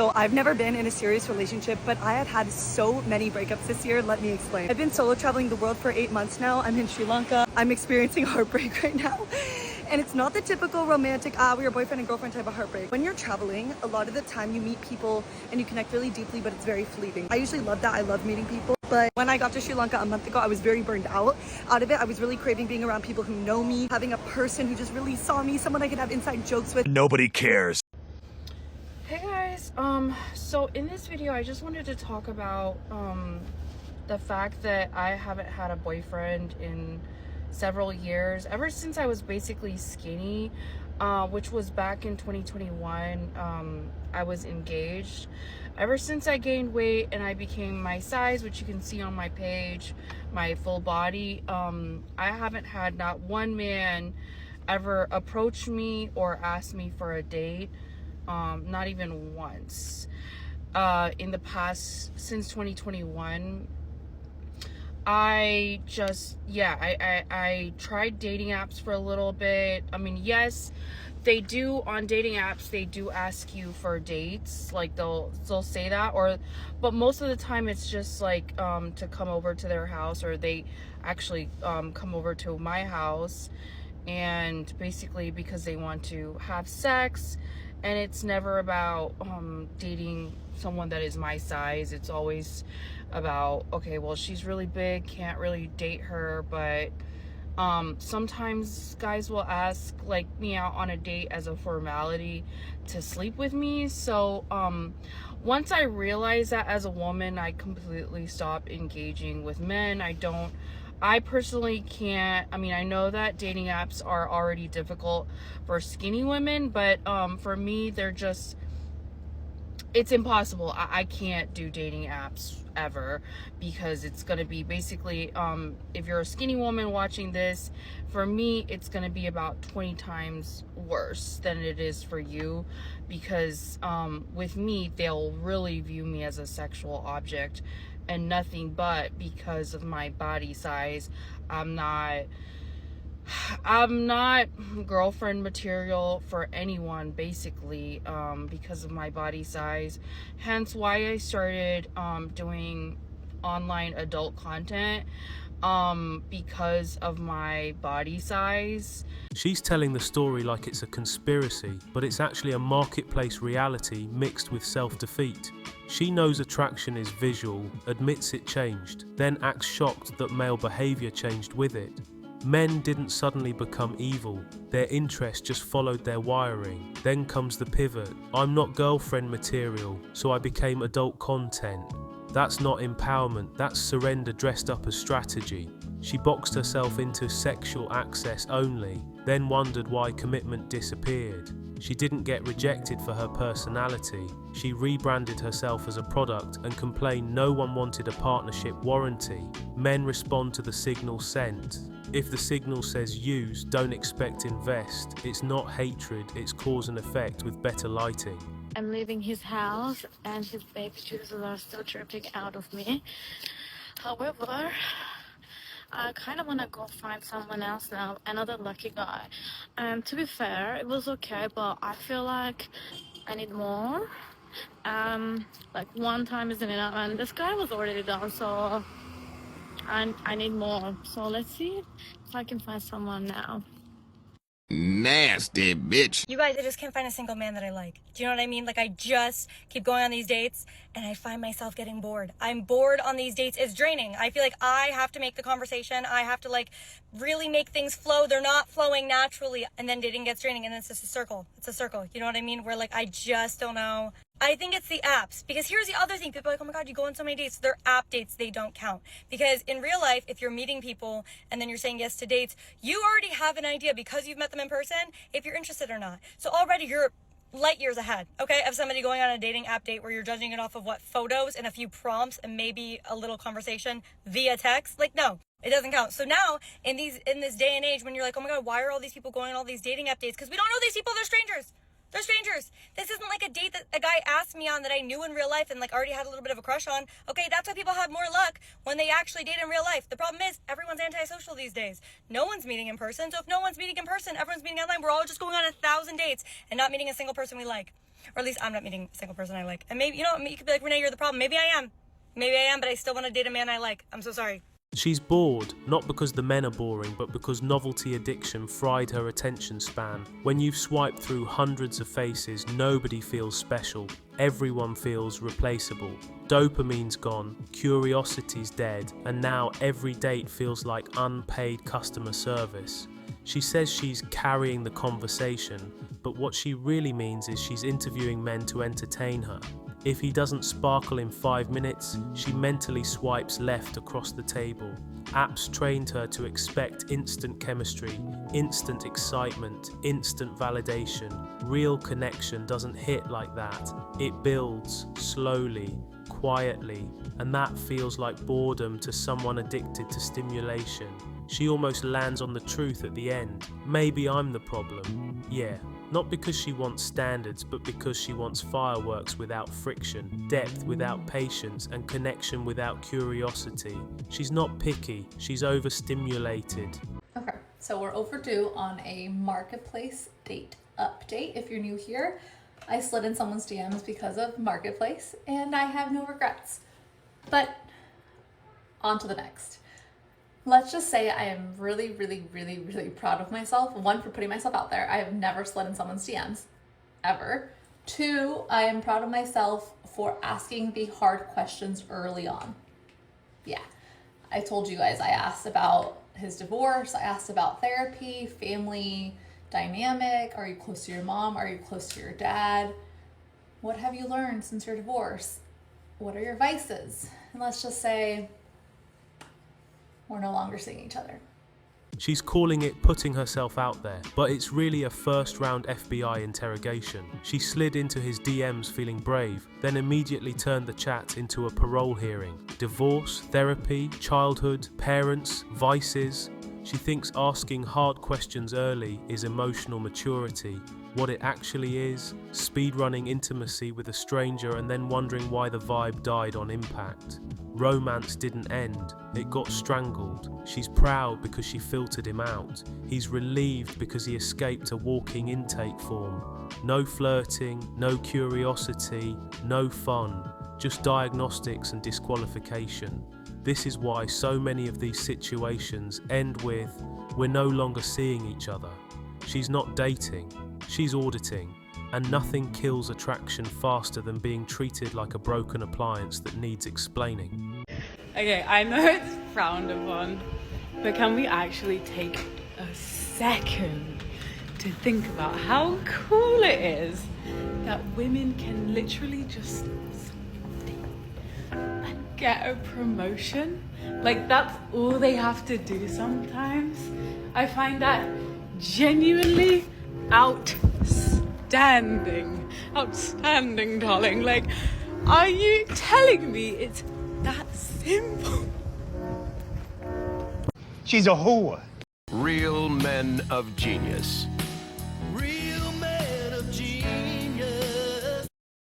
So I've never been in a serious relationship, but I have had so many breakups this year. Let me explain. I've been solo traveling the world for 8 months now. I'm in Sri Lanka. I'm experiencing heartbreak right now. And it's not the typical romantic, we are boyfriend and girlfriend type of heartbreak. When you're traveling, a lot of the time you meet people and you connect really deeply, but it's very fleeting. I usually love that. I love meeting people. But when I got to Sri Lanka a month ago, I was very burned out of it. I was really craving being around people who know me, having a person who just really saw me, someone I could have inside jokes with. Nobody cares. Hey guys, so in this video I just wanted to talk about the fact that I haven't had a boyfriend in several years, ever since I was basically skinny, which was back in 2021. I was engaged. Ever since I gained weight and I became my size, which you can see on my page, my full body, I haven't had not one man ever approach me or ask me for a date. Not even once. In the past, since 2021, I tried dating apps for a little bit. I mean, yes, they do, on dating apps, they do ask you for dates. Like they'll say that, but most of the time it's just like to come over to their house, or they actually come over to my house, and basically because they want to have sex. And it's never about dating someone that is my size. It's always about, okay, well, she's really big, can't really date her. But sometimes guys will ask like me out on a date as a formality to sleep with me. So once I realized that as a woman, I completely stopped engaging with men. I personally can't. I mean, I know that dating apps are already difficult for skinny women, but for me, it's impossible. I can't do dating apps ever, because it's going to be basically, if you're a skinny woman watching this, for me, it's going to be about 20 times worse than it is for you, because with me, they'll really view me as a sexual object and nothing but, because of my body size. I'm not girlfriend material for anyone, basically, because of my body size. Hence why I started doing online adult content, because of my body size. She's telling the story like it's a conspiracy, but it's actually a marketplace reality mixed with self-defeat. She knows attraction is visual, admits it changed, then acts shocked that male behaviour changed with it. Men didn't suddenly become evil, their interest just followed their wiring. Then comes the pivot. I'm not girlfriend material, so I became adult content. That's not empowerment, that's surrender dressed up as strategy. She boxed herself into sexual access only, then wondered why commitment disappeared. She didn't get rejected for her personality. She rebranded herself as a product and complained no one wanted a partnership warranty. Men respond to the signal sent. If the signal says use, don't expect invest. It's not hatred, it's cause and effect with better lighting. I'm leaving his house and his baby juices are still dripping out of me. However, I kind of want to go find someone else now, another lucky guy. And to be fair, it was okay, but I feel like I need more. Like one time isn't enough, and this guy was already done, so I need more. So let's see if I can find someone now. Nasty bitch. You guys, I just can't find a single man that I like. Do you know what I mean? Like, I just keep going on these dates and I find myself getting bored. I'm bored on these dates. It's draining. I feel like I have to make the conversation. I have to like really make things flow. They're not flowing naturally. And then dating gets draining, and it's just a circle. It's a circle. You know what I mean? Where like, I just don't know. I think it's the apps, because here's the other thing. People are like, oh my God, you go on so many dates. They're app dates. They don't count. Because in real life, if you're meeting people and then you're saying yes to dates, you already have an idea, because you've met them in person, if you're interested or not. So already you're light years ahead, okay, of somebody going on a dating app date where you're judging it off of what, photos and a few prompts and maybe a little conversation via text. Like, no, it doesn't count. So now in this day and age, when you're like, oh my God, why are all these people going on all these dating app dates? Because we don't know these people. They're strangers. They're strangers. This isn't like a date that a guy asked me on that I knew in real life and like already had a little bit of a crush on. Okay, that's why people have more luck when they actually date in real life. The problem is everyone's antisocial these days. No one's meeting in person. So if no one's meeting in person, everyone's meeting online. We're all just going on 1,000 dates and not meeting a single person we like. Or at least I'm not meeting a single person I like. And maybe, you know, you could be like, Renee, you're the problem. Maybe I am. Maybe I am, but I still want to date a man I like. I'm so sorry. She's bored, not because the men are boring, but because novelty addiction fried her attention span. When you've swiped through hundreds of faces, nobody feels special. Everyone feels replaceable. Dopamine's gone, curiosity's dead, and now every date feels like unpaid customer service. She says she's carrying the conversation, but what she really means is she's interviewing men to entertain her. If he doesn't sparkle in 5 minutes, she mentally swipes left across the table. Apps trained her to expect instant chemistry, instant excitement, instant validation. Real connection doesn't hit like that. It builds slowly, quietly, and that feels like boredom to someone addicted to stimulation. She almost lands on the truth at the end. Maybe I'm the problem. Yeah. Not because she wants standards, but because she wants fireworks without friction, depth without patience, and connection without curiosity. She's not picky, she's overstimulated. Okay, so we're overdue on a marketplace date update. If you're new here, I slid in someone's DMs because of marketplace, and I have no regrets. But on to the next. Let's just say I am really, really, really, really proud of myself. 1, for putting myself out there. I have never slid in someone's DMs, ever. 2, I am proud of myself for asking the hard questions early on. Yeah, I told you guys, I asked about his divorce. I asked about therapy, family dynamic. Are you close to your mom? Are you close to your dad? What have you learned since your divorce? What are your vices? And let's just say, we're no longer seeing each other. She's calling it putting herself out there, but it's really a first-round FBI interrogation. She slid into his DMs feeling brave, then immediately turned the chat into a parole hearing. Divorce, therapy, childhood, parents, vices. She thinks asking hard questions early is emotional maturity. What it actually is, speedrunning intimacy with a stranger and then wondering why the vibe died on impact. Romance didn't end, it got strangled. She's proud because she filtered him out. He's relieved because he escaped a walking intake form. No flirting, no curiosity, no fun, just diagnostics and disqualification. This is why so many of these situations end with, we're no longer seeing each other. She's not dating, she's auditing, and nothing kills attraction faster than being treated like a broken appliance that needs explaining. Okay, I know it's frowned upon, but can we actually take a second to think about how cool it is that women can literally just and get a promotion? Like, that's all they have to do sometimes. I find that genuinely outstanding, darling. Like, are you telling me it's that simple? She's a whore. Real men of genius.